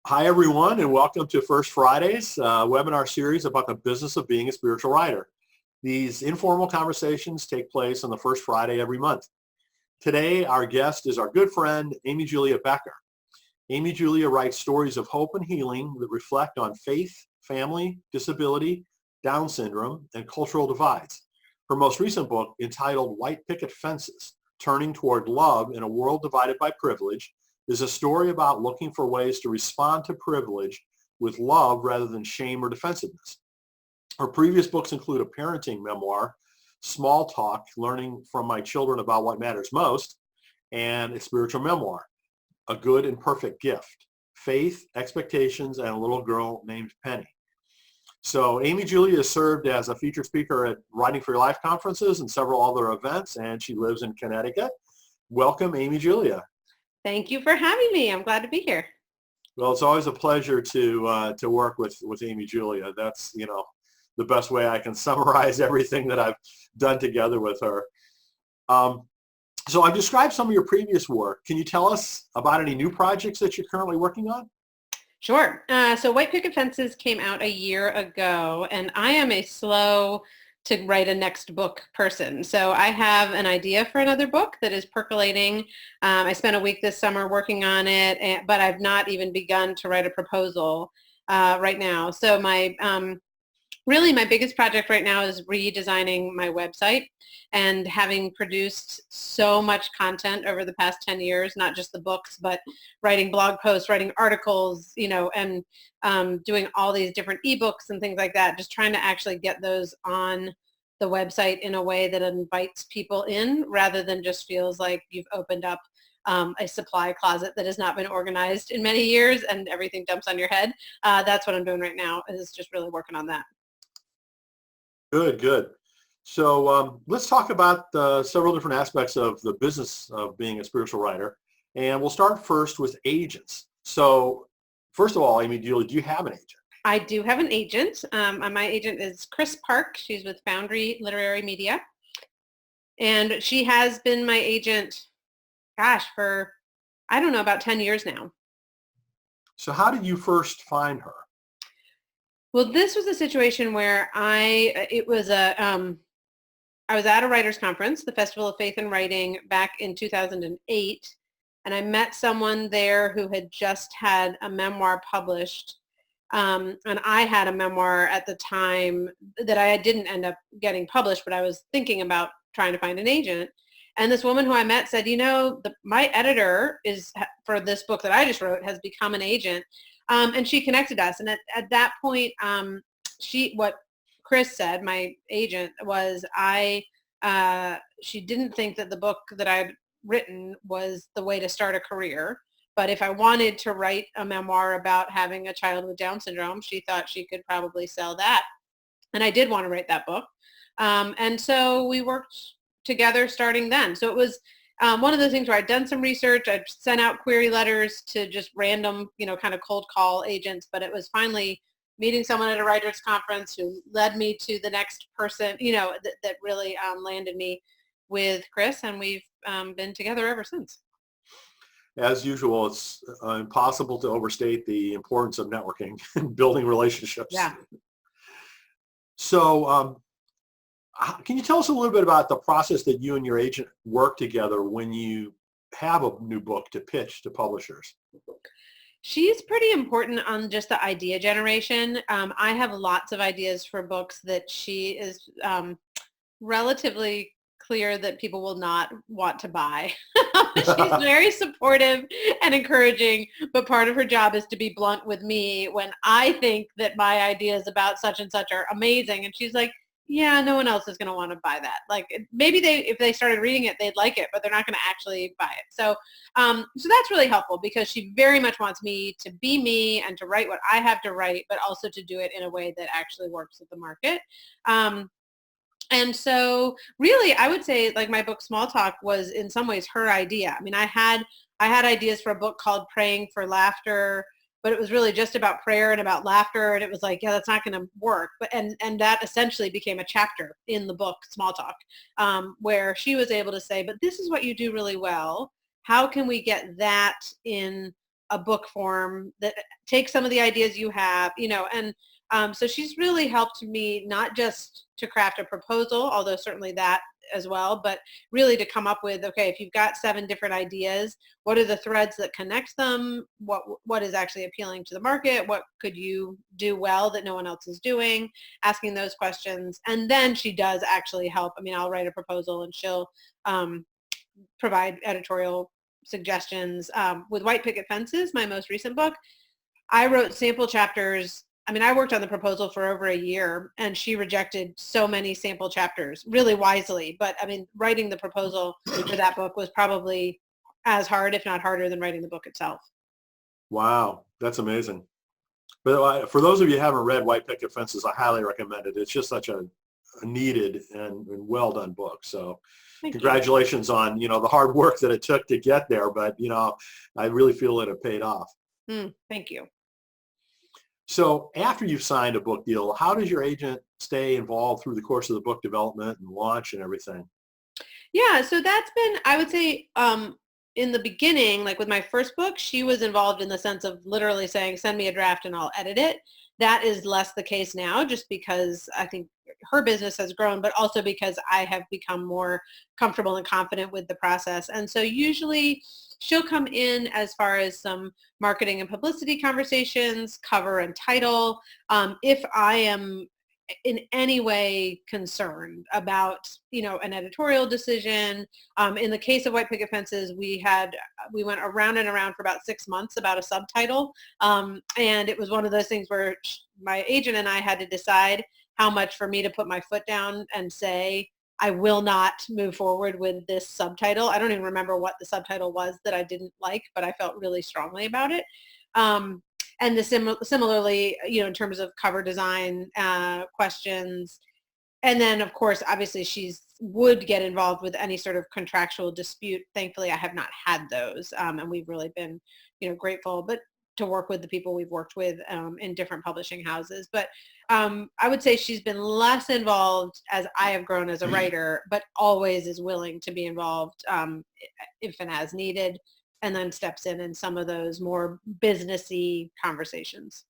Hi, everyone, and welcome to First Fridays webinar series about the business of being a spiritual writer. These informal conversations take place on the first Friday every month. Today, our guest is our good friend, Amy Julia Becker. Amy Julia writes stories of hope and healing that reflect on faith, family, disability, Down syndrome, and cultural divides. Her most recent book, entitled White Picket Fences, Turning Toward Love in a World Divided by Privilege, is a story about looking for ways to respond to privilege with love rather than shame or defensiveness. Her previous books include a parenting memoir, Small Talk, Learning from My Children About What Matters Most, and a spiritual memoir, A Good and Perfect Gift, Faith, Expectations, and a Little Girl Named Penny. So Amy Julia has served as a featured speaker at Writing for Your Life conferences and several other events, and she lives in Connecticut. Welcome, Amy Julia. Thank you for having me. I'm glad to be here. Well, it's always a pleasure to work with Amy Julia. That's, the best way I can summarize everything that I've done together with her. So I've described some of your previous work. Can you tell us about any new projects that you're currently working on? Sure. So White Picket Fences came out a year ago, and I am a slow to write a next book person. So I have an idea for another book that is percolating. I spent a week this summer working on it, but I've not even begun to write a proposal right now. So really my biggest project right now is redesigning my website, and having produced so much content over the past 10 years, not just the books, but writing blog posts, writing articles, and doing all these different ebooks and things like that, just trying to actually get those on the website in a way that invites people in rather than just feels like you've opened up a supply closet that has not been organized in many years and everything dumps on your head. That's what I'm doing right now, is just really working on that. Good. So let's talk about several different aspects of the business of being a spiritual writer. And we'll start first with agents. So first of all, Amy Julia, do you have an agent? I do have an agent. My agent is Chris Park. She's with Foundry Literary Media. And she has been my agent, for, I don't know, about 10 years now. So how did you first find her? Well, this was a situation where I was at a writers conference, the Festival of Faith and Writing, back in 2008, and I met someone there who had just had a memoir published, and I had a memoir at the time that I didn't end up getting published, but I was thinking about trying to find an agent. And this woman who I met said, my editor for this book that I just wrote has become an agent. And she connected us. And at that point, what Chris said, my agent, was she didn't think that the book that I'd written was the way to start a career. But if I wanted to write a memoir about having a child with Down syndrome, she thought she could probably sell that. And I did want to write that book. And so we worked together starting then. So it was one of the things where I'd done some research. I'd sent out query letters to just random, kind of cold call agents, but it was finally meeting someone at a writers conference who led me to the next person, that really landed me with Chris, and we've been together ever since. As usual, it's impossible to overstate the importance of networking and building relationships. Yeah. So can you tell us a little bit about the process that you and your agent work together when you have a new book to pitch to publishers? She's pretty important on just the idea generation. I have lots of ideas for books that she is relatively clear that people will not want to buy. She's very supportive and encouraging, but part of her job is to be blunt with me when I think that my ideas about such and such are amazing. And she's like, yeah, no one else is going to want to buy that. Like, maybe if they started reading it, they'd like it, but they're not going to actually buy it. So that's really helpful, because she very much wants me to be me and to write what I have to write, but also to do it in a way that actually works with the market. And so really, I would say, like, my book Small Talk was in some ways her idea. I mean, I had ideas for a book called Praying for Laughter, but it was really just about prayer and about laughter. And it was like, yeah, that's not going to work. But and that essentially became a chapter in the book Small Talk, where she was able to say, but this is what you do really well. How can we get that in a book form that takes some of the ideas you have, and so she's really helped me not just to craft a proposal, although certainly that as well, but really to come up with, okay, if you've got 7 different ideas, what are the threads that connect them? What is actually appealing to the market? What could you do well that no one else is doing? Asking those questions. And then she does actually help. I mean, I'll write a proposal and she'll provide editorial suggestions. With White Picket Fences, my most recent book, I wrote sample chapters. I mean, I worked on the proposal for over a year, and she rejected so many sample chapters really wisely. But I mean, writing the proposal for that book was probably as hard, if not harder, than writing the book itself. Wow, that's amazing. But for those of you who haven't read White Picket Fences, I highly recommend it. It's just such a needed and well done book. So congratulations on, the hard work that it took to get there. But, I really feel that it paid off. Thank you. So after you've signed a book deal, how does your agent stay involved through the course of the book development and launch and everything? Yeah, so that's been, I would say, in the beginning, like with my first book, she was involved in the sense of literally saying, send me a draft and I'll edit it. That is less the case now, just because I think her business has grown, but also because I have become more comfortable and confident with the process. And so usually she'll come in as far as some marketing and publicity conversations, cover and title. If I am in any way concerned about, an editorial decision. In the case of White Picket Fences, we went around and around for about 6 months about a subtitle. And it was one of those things where my agent and I had to decide how much for me to put my foot down and say, I will not move forward with this subtitle. I don't even remember what the subtitle was that I didn't like, but I felt really strongly about it. And similarly, in terms of cover design questions. And then, of course, obviously, she would get involved with any sort of contractual dispute. Thankfully, I have not had those. And we've really been, grateful to work with the people we've worked with in different publishing houses. But I would say she's been less involved as I have grown as a writer, but always is willing to be involved if and as needed, and then steps in some of those more businessy conversations.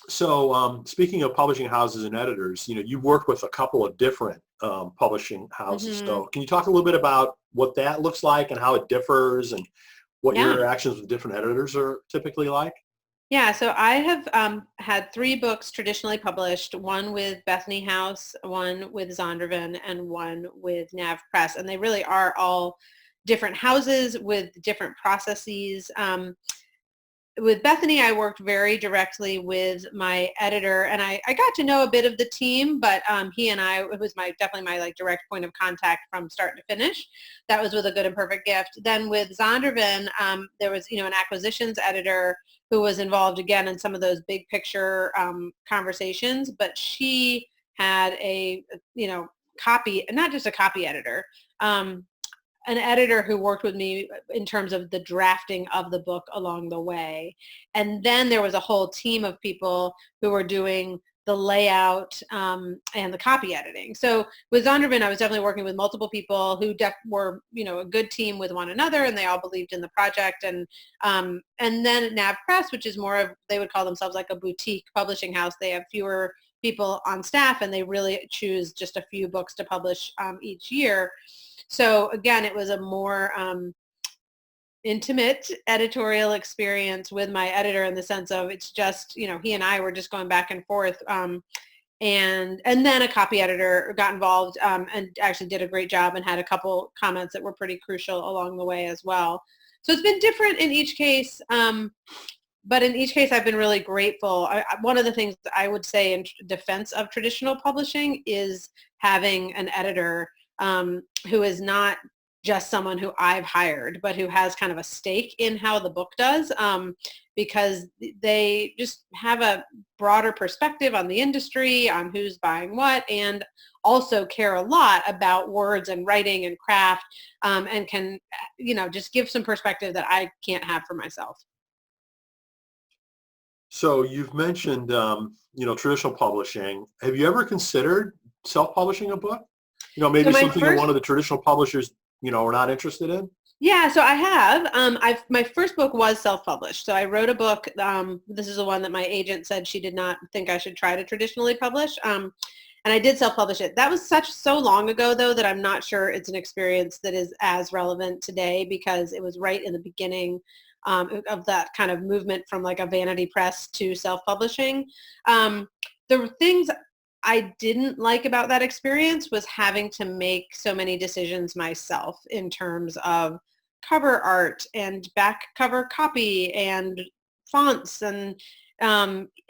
So speaking of publishing houses and editors, you've worked with a couple of different publishing houses. Mm-hmm. So can you talk a little bit about what that looks like and how it differs and what your interactions with different editors are typically like? Yeah, so I have had 3 books traditionally published, one with Bethany House, one with Zondervan, and one with Nav Press. And they really are all different houses with different processes. With Bethany, I worked very directly with my editor, and I got to know a bit of the team, but he and it was definitely my direct point of contact from start to finish. That was with A Good and Perfect Gift. Then with Zondervan, there was an acquisitions editor who was involved again in some of those big picture conversations, but she had a copy, not just a copy editor. An editor who worked with me in terms of the drafting of the book along the way. And then there was a whole team of people who were doing the layout and the copy editing. So with Zondervan, I was definitely working with multiple people who were, a good team with one another, and they all believed in the project. And then at Nav Press, which is more of, they would call themselves like a boutique publishing house. They have fewer people on staff, and they really choose just a few books to publish each year. So again, it was a more intimate editorial experience with my editor in the sense of it's just, he and I were just going back and forth. And then a copy editor got involved and actually did a great job and had a couple comments that were pretty crucial along the way as well. So it's been different in each case. But in each case, I've been really grateful. One of the things I would say in defense of traditional publishing is having an editor who is not just someone who I've hired, but who has kind of a stake in how the book does, because they just have a broader perspective on the industry, on who's buying what, and also care a lot about words and writing and craft, and can, just give some perspective that I can't have for myself. So you've mentioned, traditional publishing. Have you ever considered self-publishing a book? Maybe something that one of the traditional publishers, are not interested in? Yeah, so I have. My first book was self-published. So I wrote a book. This is the one that my agent said she did not think I should try to traditionally publish. And I did self-publish it. That was so long ago, though, that I'm not sure it's an experience that is as relevant today because it was right in the beginning of that kind of movement from like a vanity press to self-publishing. Um, the things I didn't like about that experience was having to make so many decisions myself in terms of cover art and back cover copy and fonts and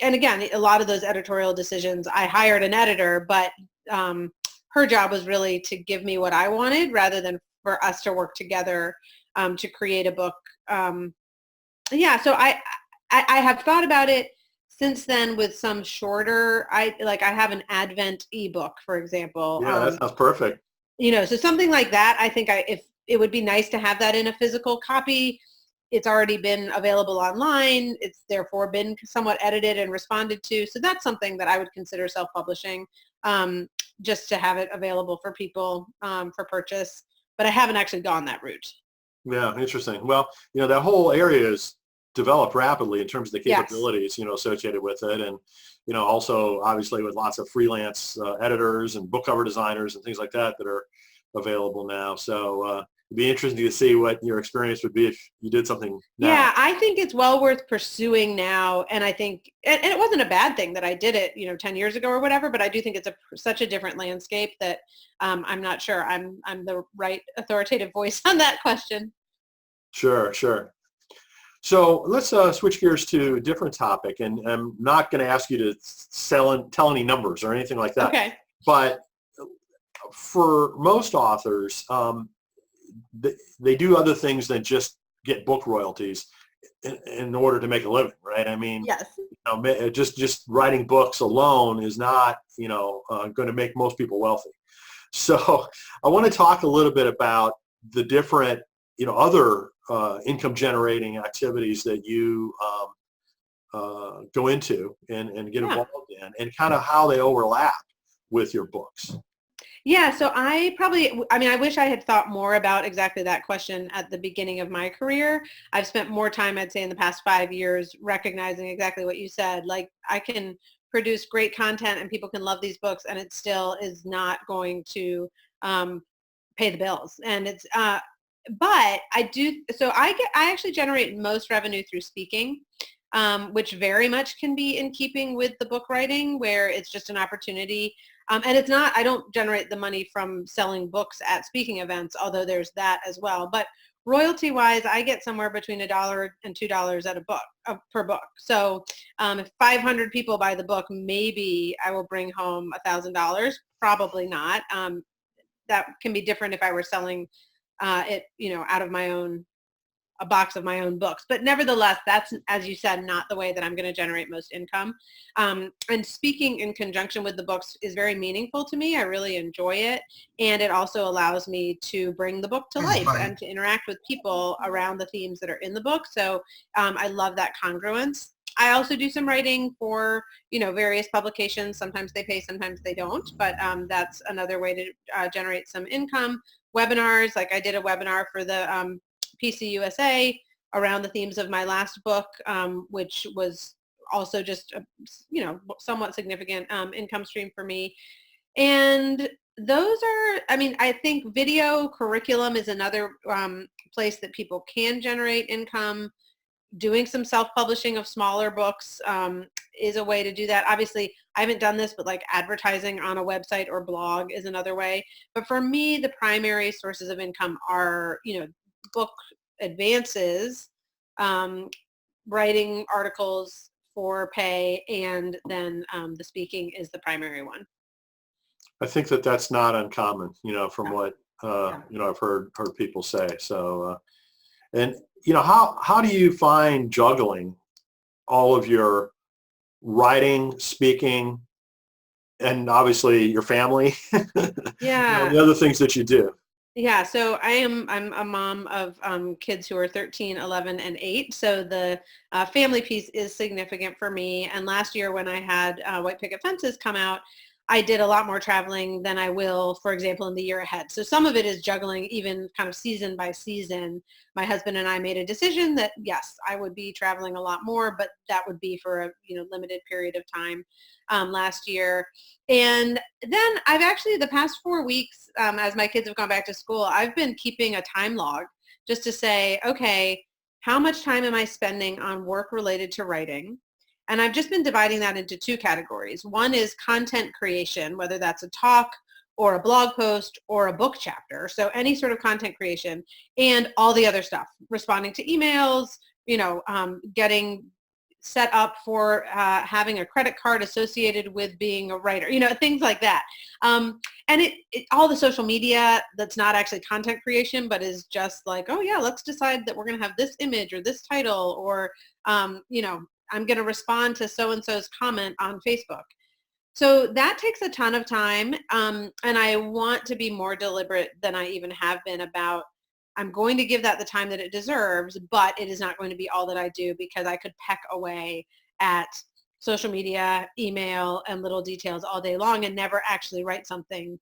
again, a lot of those editorial decisions, I hired an editor, but her job was really to give me what I wanted rather than for us to work together to create a book. Yeah, so I have thought about it since then with some shorter, I have an Advent ebook, for example. Yeah, that sounds perfect. So something like that, I think if it would be nice to have that in a physical copy. It's already been available online. It's therefore been somewhat edited and responded to. So that's something that I would consider self-publishing, just to have it available for people for purchase. But I haven't actually gone that route. Yeah, interesting. Well, that whole area is developed rapidly in terms of the Yes. capabilities, associated with it. And, also obviously with lots of freelance editors and book cover designers and things like that that are available now. So it'd be interesting to see what your experience would be if you did something now. Yeah, I think it's well worth pursuing now. And I think, and it wasn't a bad thing that I did it, 10 years ago or whatever, but I do think it's such a different landscape that I'm not sure I'm the right authoritative voice on that question. Sure, sure. So let's switch gears to a different topic, and I'm not going to ask you to tell any numbers or anything like that. Okay. But for most authors, they do other things than just get book royalties in order to make a living, right? I mean, yes. Just writing books alone is not, going to make most people wealthy. So I want to talk a little bit about the different, other income generating activities that you go into and get involved in, and kind of how they overlap with your books. Yeah, so I wish I had thought more about exactly that question at the beginning of my career. I've spent more time, I'd say, in the past 5 years recognizing exactly what you said. Like, I can produce great content and people can love these books and it still is not going to pay the bills. And but I actually generate most revenue through speaking, which very much can be in keeping with the book writing, where it's just an opportunity. And it's not, I don't generate the money from selling books at speaking events, although there's that as well. But royalty-wise, I get somewhere between $1 and $2 at a book per book. So if 500 people buy the book, maybe I will bring home $1,000. Probably not. That can be different if I were selling it, out of a box of my own books. But nevertheless, that's, as you said, not the way that I'm going to generate most income. And speaking in conjunction with the books is very meaningful to me. I really enjoy it. And it also allows me to bring the book to life and to interact with people around the themes that are in the book. So I love that congruence. I also do some writing for, various publications. Sometimes they pay, sometimes they don't. But that's another way to generate some income. Webinars, like I did a webinar for the PC USA around the themes of my last book, which was also just a, somewhat significant income stream for me. And those are, I think video curriculum is another place that people can generate income. Doing some self-publishing of smaller books is a way to do that. Obviously, I haven't done this, but like advertising on a website or blog is another way. But for me, the primary sources of income are, book advances, writing articles for pay, and then the speaking is the primary one. I think that's not uncommon, from what I've heard people say. So, and how do you find juggling all of your writing, speaking, and obviously your family? Yeah. The other things that you do. Yeah, so I'm a mom of kids who are 13, 11, and 8. So the family piece is significant for me. And last year when I had White Picket Fences come out, I did a lot more traveling than I will, for example, in the year ahead. So some of it is juggling even kind of season by season. My husband and I made a decision that, yes, I would be traveling a lot more, but that would be for a limited period of time last year. And then I've actually, the past 4 weeks, as my kids have gone back to school, I've been keeping a time log just to say, okay, how much time am I spending on work related to writing? And I've just been dividing that into two categories. One is content creation, whether that's a talk or a blog post or a book chapter. So any sort of content creation, and all the other stuff, responding to emails, getting set up for having a credit card associated with being a writer, things like that. And it all the social media that's not actually content creation, but is just like, oh yeah, let's decide that we're going to have this image or this title, or, I'm going to respond to so-and-so's comment on Facebook. So that takes a ton of time. And I want to be more deliberate than I even have been about, I'm going to give that the time that it deserves, but it is not going to be all that I do, because I could peck away at social media, email, and little details all day long and never actually write something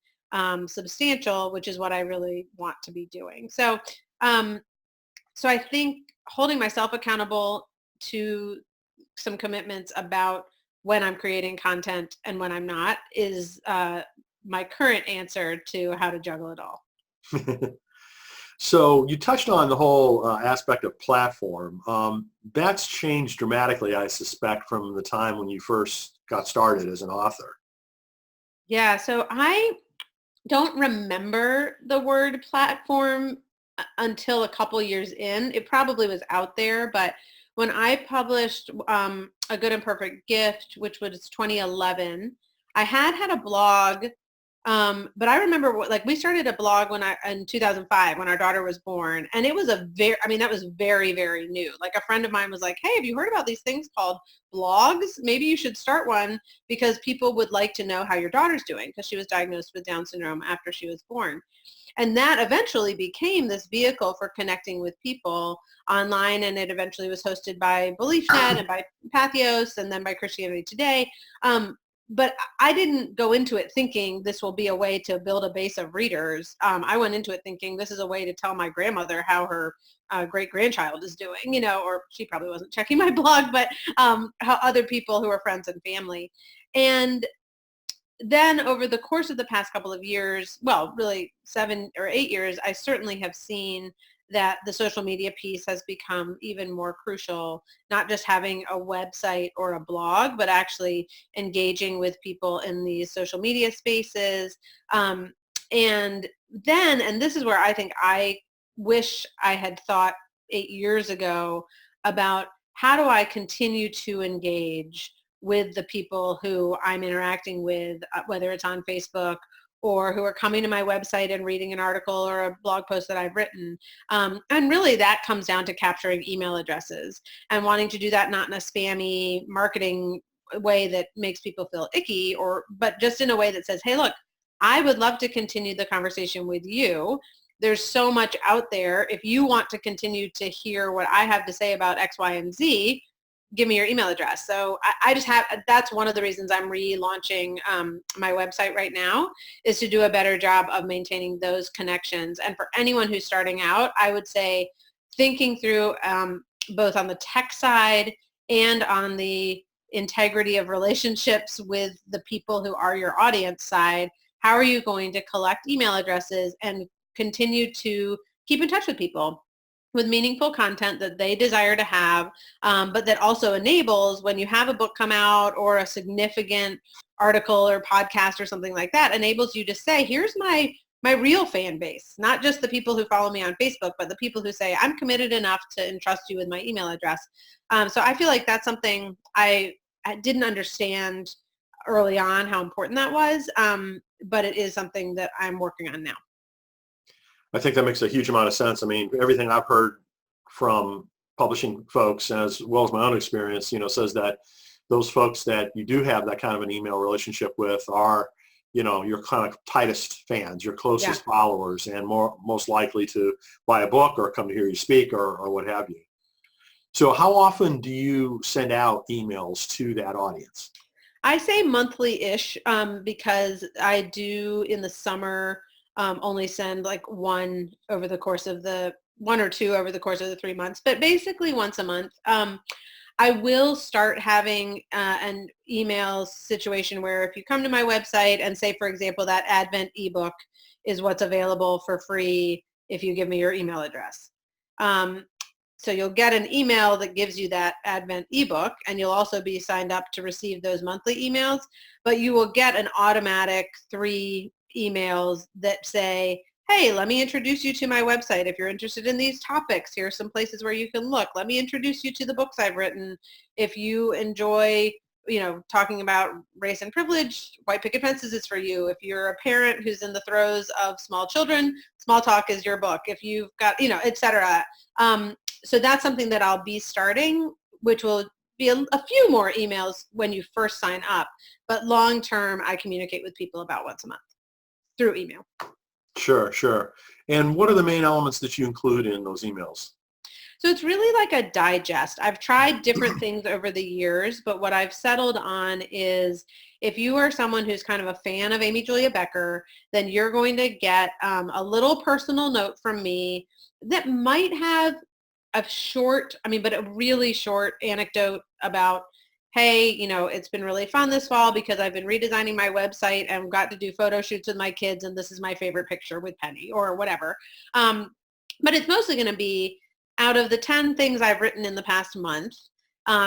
substantial, which is what I really want to be doing. So, so I think holding myself accountable to some commitments about when I'm creating content and when I'm not is my current answer to how to juggle it all. So you touched on the whole aspect of platform. That's changed dramatically, I suspect, from the time when you first got started as an author. Yeah, so I don't remember the word platform until a couple years in. It probably was out there, but when I published A Good and Perfect Gift, which was 2011, I had a blog, but I remember we started a blog in 2005 when our daughter was born, and it was that was very, very new. Like, a friend of mine was like, hey, have you heard about these things called blogs? Maybe you should start one, because people would like to know how your daughter's doing, because she was diagnosed with Down syndrome after she was born. And that eventually became this vehicle for connecting with people online, and it eventually was hosted by BeliefNet and by Pathos and then by Christianity Today. But I didn't go into it thinking this will be a way to build a base of readers. I went into it thinking this is a way to tell my grandmother how her great-grandchild is doing, or she probably wasn't checking my blog, but how other people who are friends and family. And then over the course of the past couple of years, well, really 7 or 8 years, I certainly have seen that the social media piece has become even more crucial, not just having a website or a blog, but actually engaging with people in these social media spaces. And this is where I think I wish I had thought 8 years ago about, how do I continue to engage with the people who I'm interacting with, whether it's on Facebook or who are coming to my website and reading an article or a blog post that I've written. And really that comes down to capturing email addresses and wanting to do that not in a spammy marketing way that makes people feel icky, but just in a way that says, hey, look, I would love to continue the conversation with you. There's so much out there. If you want to continue to hear what I have to say about X, Y, and Z, give me your email address. So that's one of the reasons I'm relaunching my website right now, is to do a better job of maintaining those connections. And for anyone who's starting out, I would say thinking through both on the tech side and on the integrity of relationships with the people who are your audience side, how are you going to collect email addresses and continue to keep in touch with people with meaningful content that they desire to have, but that also enables, when you have a book come out or a significant article or podcast or something like that, enables you to say, here's my real fan base, not just the people who follow me on Facebook, but the people who say, I'm committed enough to entrust you with my email address. So I feel like that's something I didn't understand early on how important that was, but it is something that I'm working on now. I think that makes a huge amount of sense. I mean, everything I've heard from publishing folks, as well as my own experience, says that those folks that you do have that kind of an email relationship with are, your kind of tightest fans, your closest followers, and most likely to buy a book or come to hear you speak or what have you. So how often do you send out emails to that audience? I say monthly-ish because I do in the summer only send like one or two over the course of the 3 months, but basically once a month. I will start having an email situation where if you come to my website and say, for example, that Advent ebook is what's available for free if you give me your email address. So you'll get an email that gives you that Advent ebook, and you'll also be signed up to receive those monthly emails, but you will get an automatic 3 emails that say, hey, let me introduce you to my website. If you're interested in these topics, here are some places where you can look. Let me introduce you to the books I've written. If you enjoy, talking about race and privilege, White Picket Fences is for you. If you're a parent who's in the throes of small children, Small Talk is your book. If you've got, et cetera. So that's something that I'll be starting, which will be a few more emails when you first sign up. But long term, I communicate with people about once a month through email. Sure. And what are the main elements that you include in those emails? So it's really like a digest. I've tried different things over the years, but what I've settled on is if you are someone who's kind of a fan of Amy Julia Becker, then you're going to get a little personal note from me that might have but a really short anecdote about, hey, it's been really fun this fall because I've been redesigning my website and got to do photo shoots with my kids, and this is my favorite picture with Penny or whatever. But it's mostly going to be, out of the 10 things I've written in the past month,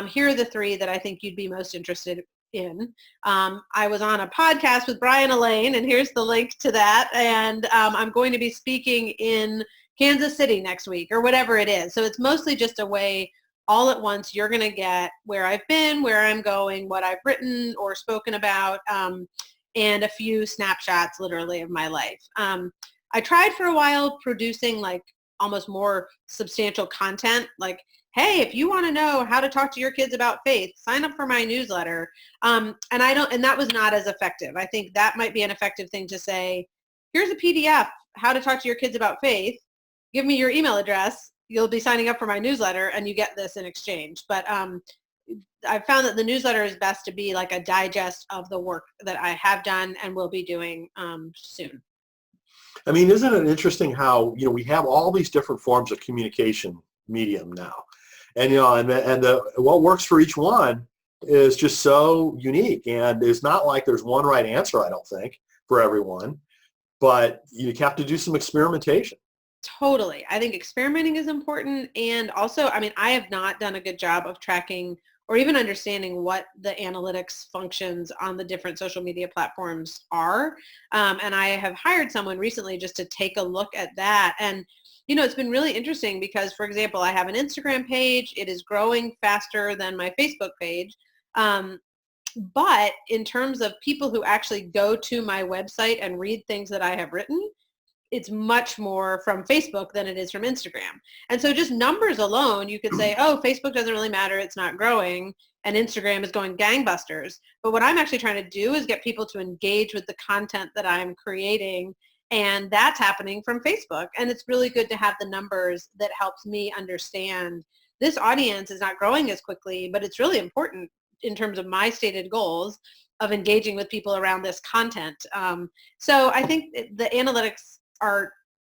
here are the 3 that I think you'd be most interested in. I was on a podcast with Brian Elaine, and here's the link to that. And I'm going to be speaking in Kansas City next week or whatever it is. So it's mostly just a way all at once you're going to get where I've been, where I'm going, what I've written or spoken about, and a few snapshots literally of my life. I tried for a while producing like almost more substantial content, like, hey, if you want to know how to talk to your kids about faith, sign up for my newsletter. And that was not as effective. I think that might be an effective thing to say, here's a PDF, how to talk to your kids about faith. Give me your email address. You'll be signing up for my newsletter and you get this in exchange. But I've found that the newsletter is best to be like a digest of the work that I have done and will be doing soon. I mean, isn't it interesting how, we have all these different forms of communication medium now, and, what works for each one is just so unique, and it's not like there's one right answer, I don't think, for everyone, but you have to do some experimentation. Totally. I think experimenting is important. And also, I have not done a good job of tracking or even understanding what the analytics functions on the different social media platforms are. And I have hired someone recently just to take a look at that. And, it's been really interesting because, for example, I have an Instagram page. It is growing faster than my Facebook page. But in terms of people who actually go to my website and read things that I have written, it's much more from Facebook than it is from Instagram. And so just numbers alone, you could say, oh, Facebook doesn't really matter. It's not growing. And Instagram is going gangbusters. But what I'm actually trying to do is get people to engage with the content that I'm creating. And that's happening from Facebook. And it's really good to have the numbers that helps me understand this audience is not growing as quickly, but it's really important in terms of my stated goals of engaging with people around this content. So I think the analytics are,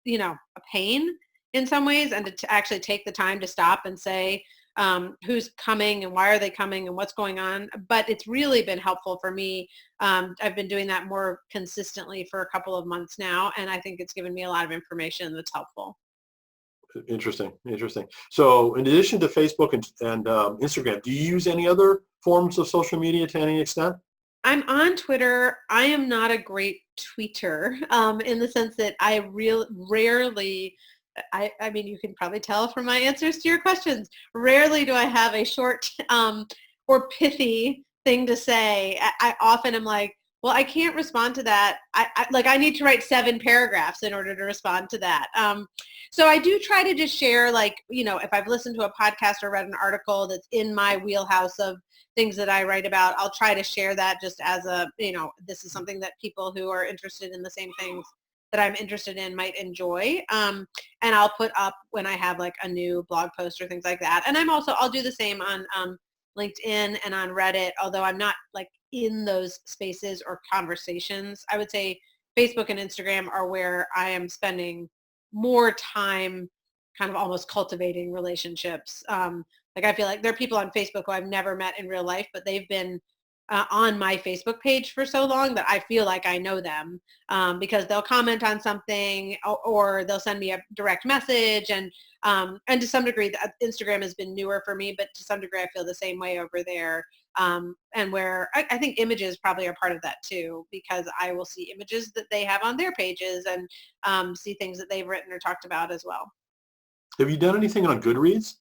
a pain in some ways, and to actually take the time to stop and say who's coming and why are they coming and what's going on. But it's really been helpful for me. I've been doing that more consistently for a couple of months now, and I think it's given me a lot of information that's helpful. Interesting. So in addition to Facebook and Instagram, do you use any other forms of social media to any extent? I'm on Twitter. I am not a great tweeter in the sense that I rarely, you can probably tell from my answers to your questions, rarely do I have a short or pithy thing to say. I often am like, well, I can't respond to that. I need to write 7 paragraphs in order to respond to that. So I do try to just share, if I've listened to a podcast or read an article that's in my wheelhouse of things that I write about, I'll try to share that just as this is something that people who are interested in the same things that I'm interested in might enjoy. And I'll put up when I have like a new blog post or things like that. And I'll do the same on LinkedIn and on Reddit, although I'm not like in those spaces or conversations. I would say Facebook and Instagram are where I am spending more time kind of almost cultivating relationships. Like I feel like there are people on Facebook who I've never met in real life, but they've been on my Facebook page for so long that I feel like I know them because they'll comment on something or they'll send me a direct message. And to some degree, Instagram has been newer for me, but to some degree, I feel the same way over there. And where I think images probably are part of that too, because I will see images that they have on their pages and see things that they've written or talked about as well. Have you done anything on Goodreads?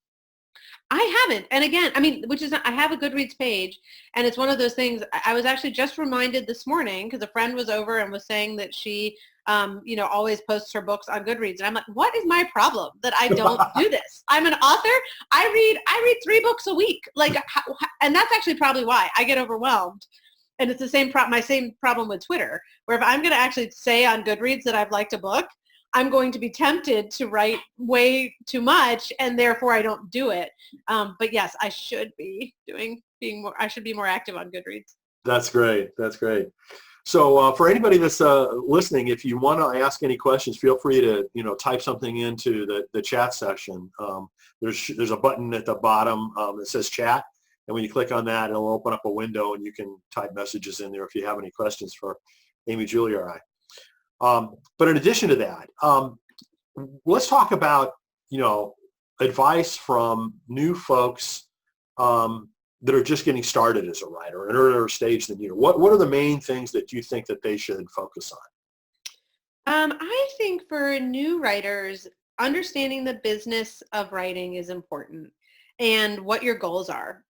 I haven't. And again, I mean, I have a Goodreads page, and it's one of those things. I was actually just reminded this morning because a friend was over and was saying that she, always posts her books on Goodreads. And I'm like, what is my problem that I don't do this? I'm an author. I read 3 books a week. And that's actually probably why I get overwhelmed. And it's the same my same problem with Twitter, where if I'm going to actually say on Goodreads that I've liked a book, I'm going to be tempted to write way too much, and therefore I don't do it. But yes, I should be I should be more active on Goodreads. That's great. That's great. So for anybody that's listening, if you want to ask any questions, feel free to type something into the chat session. There's a button at the bottom that says chat, and when you click on that, it'll open up a window, and you can type messages in there if you have any questions for Amy Julia or I. But in addition to that, let's talk about, advice from new folks that are just getting started as a writer, at an earlier stage than you. What are the main things that you think that they should focus on? I think for new writers, understanding the business of writing is important and what your goals are.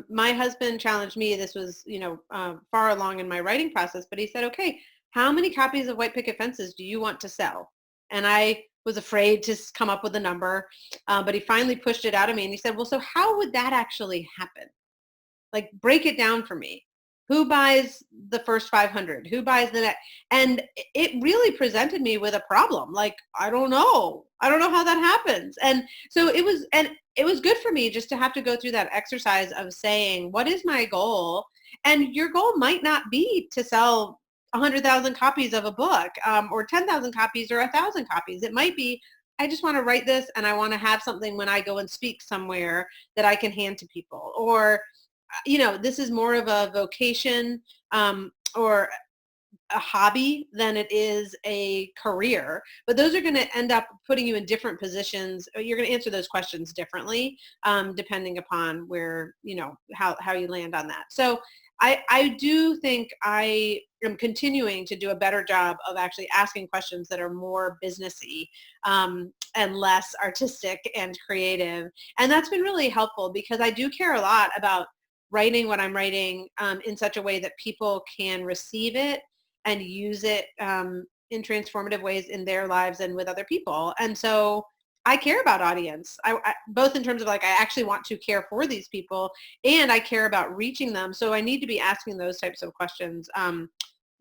My husband challenged me. This was, far along in my writing process, but he said, okay, how many copies of White Picket Fences do you want to sell? And I was afraid to come up with a number, but he finally pushed it out of me and he said, well, so how would that actually happen? Like, break it down for me. Who buys the first 500? Who buys the next? And it really presented me with a problem. Like, I don't know how that happens. And so it was good for me just to have to go through that exercise of saying, what is my goal? And your goal might not be to sell 100,000 copies of a book or 10,000 copies or 1,000 copies. It might be, I just want to write this and I want to have something when I go and speak somewhere that I can hand to people. Or, this is more of a vocation or a hobby than it is a career. But those are going to end up putting you in different positions. You're going to answer those questions differently depending upon where, how you land on that. So I do think I am continuing to do a better job of actually asking questions that are more businessy and less artistic and creative. And that's been really helpful because I do care a lot about writing what I'm writing in such a way that people can receive it and use it in transformative ways in their lives and with other people. And so I care about audience, I both in terms of I actually want to care for these people and I care about reaching them. So I need to be asking those types of questions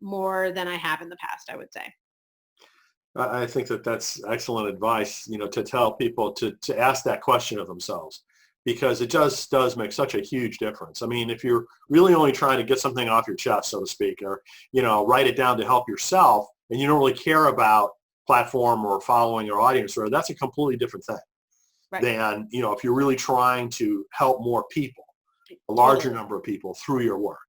more than I have in the past, I would say. I think that's excellent advice, to tell people to ask that question of themselves, because it just does make such a huge difference. I mean, if you're really only trying to get something off your chest, so to speak, or, write it down to help yourself, and you don't really care about platform or following your audience, or that's a completely different thing than, if you're really trying to help more people, a larger number of people through your work.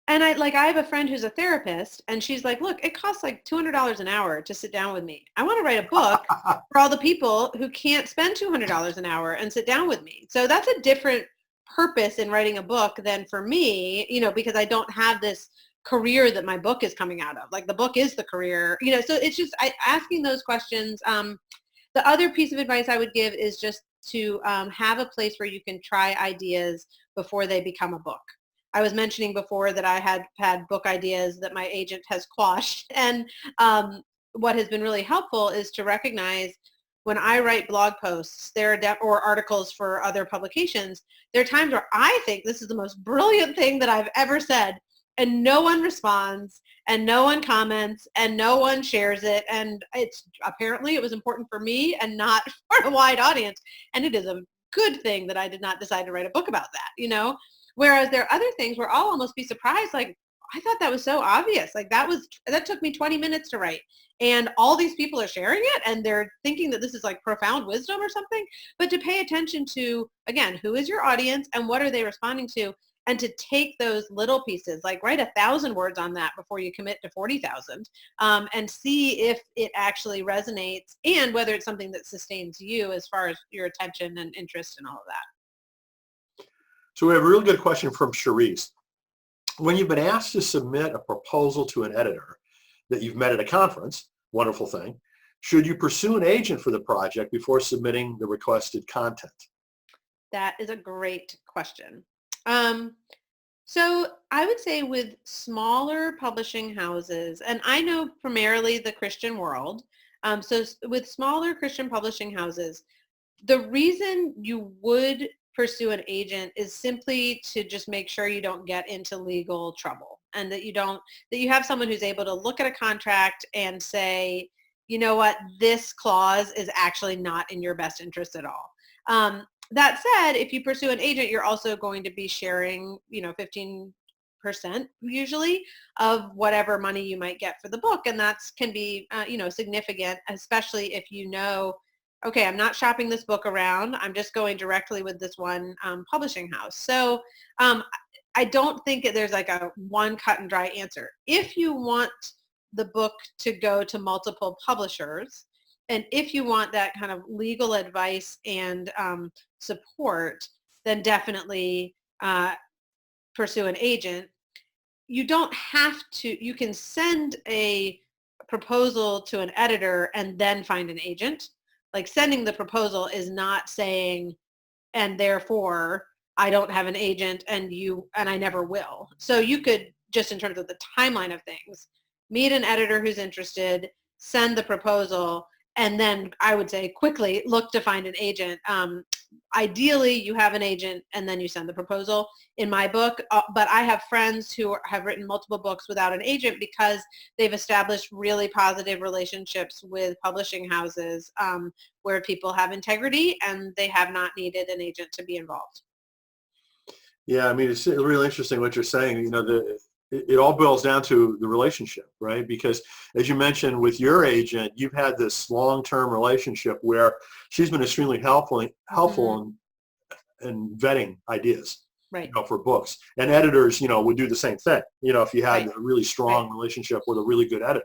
And I have a friend who's a therapist and she's like, look, it costs like $200 an hour to sit down with me. I want to write a book for all the people who can't spend $200 an hour and sit down with me. So that's a different purpose in writing a book than for me, because I don't have this career that my book is coming out of. Like the book is the career, so it's just asking those questions. The other piece of advice I would give is just to have a place where you can try ideas before they become a book. I was mentioning before that I had book ideas that my agent has quashed. And what has been really helpful is to recognize when I write blog posts or articles for other publications, there are times where I think this is the most brilliant thing that I've ever said. And no one responds and no one comments and no one shares it. And apparently it was important for me and not for a wide audience. And it is a good thing that I did not decide to write a book about that, Whereas there are other things where I'll almost be surprised, like, I thought that was so obvious. Like that took me 20 minutes to write. And all these people are sharing it and they're thinking that this is like profound wisdom or something. But to pay attention to, again, who is your audience and what are they responding to? And to take those little pieces, like write 1,000 words on that before you commit to 40,000, and see if it actually resonates and whether it's something that sustains you as far as your attention and interest and all of that. So we have a really good question from Cherise. When you've been asked to submit a proposal to an editor that you've met at a conference, wonderful thing, should you pursue an agent for the project before submitting the requested content? That is a great question. So I would say with smaller publishing houses, and I know primarily the Christian world, so with smaller Christian publishing houses, the reason you would pursue an agent is simply to just make sure you don't get into legal trouble and that you have someone who's able to look at a contract and say, you know what, this clause is actually not in your best interest at all. That said, if you pursue an agent, you're also going to be sharing, 15% usually of whatever money you might get for the book. And that can be, significant, especially if you know, okay, I'm not shopping this book around. I'm just going directly with this one publishing house. So I don't think there's like a one cut and dry answer. If you want the book to go to multiple publishers, and if you want that kind of legal advice and support, then definitely pursue an agent. You don't have to, you can send a proposal to an editor and then find an agent. Like sending the proposal is not saying, and therefore I don't have an agent and I never will. So you could, just in terms of the timeline of things, meet an editor who's interested, send the proposal, and then I would say quickly look to find an agent. Ideally, you have an agent and then you send the proposal in my book. But I have friends who have written multiple books without an agent because they've established really positive relationships with publishing houses where people have integrity and they have not needed an agent to be involved. Yeah, I mean, it's really interesting what you're saying. It all boils down to the relationship, right? Because as you mentioned with your agent, you've had this long-term relationship where she's been extremely helpful in vetting ideas, right, for books. And editors, would do the same thing, if you had right, a really strong relationship with a really good editor.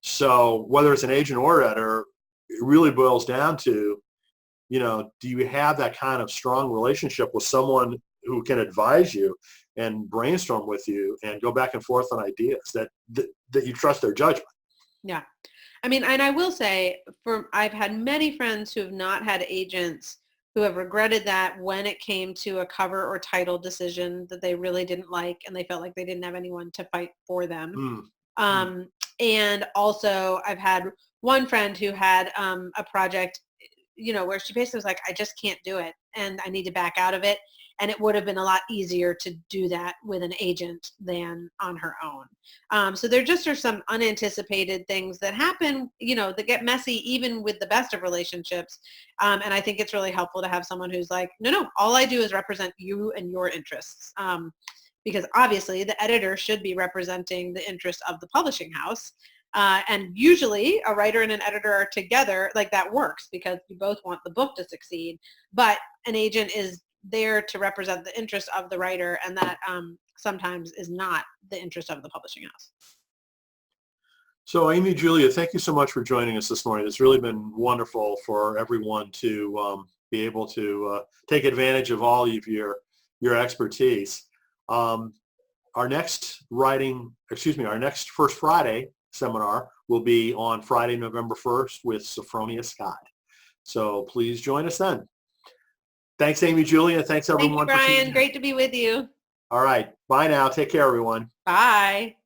So whether it's an agent or editor, it really boils down to, do you have that kind of strong relationship with someone who can advise you and brainstorm with you and go back and forth on ideas that you trust their judgment. Yeah. I mean, and I will say I've had many friends who have not had agents who have regretted that when it came to a cover or title decision that they really didn't like and they felt like they didn't have anyone to fight for them. And also I've had one friend who had a project, where she basically was like, I just can't do it and I need to back out of it. And it would have been a lot easier to do that with an agent than on her own. So there just are some unanticipated things that happen, that get messy even with the best of relationships. And I think it's really helpful to have someone who's like, no, all I do is represent you and your interests. Because obviously the editor should be representing the interests of the publishing house. And usually a writer and an editor are together, like that works because you both want the book to succeed. But an agent is there to represent the interest of the writer, and that sometimes is not the interest of the publishing house. So Amy Julia, thank you so much for joining us this morning. It's really been wonderful for everyone to be able to take advantage of all of your expertise. Our next First Friday seminar will be on Friday, November 1st with Sophronia Scott. So please join us then. Thanks, Amy Julia. Thanks, everyone. Thank you, Brian. Great to be with you. All right. Bye now. Take care, everyone. Bye.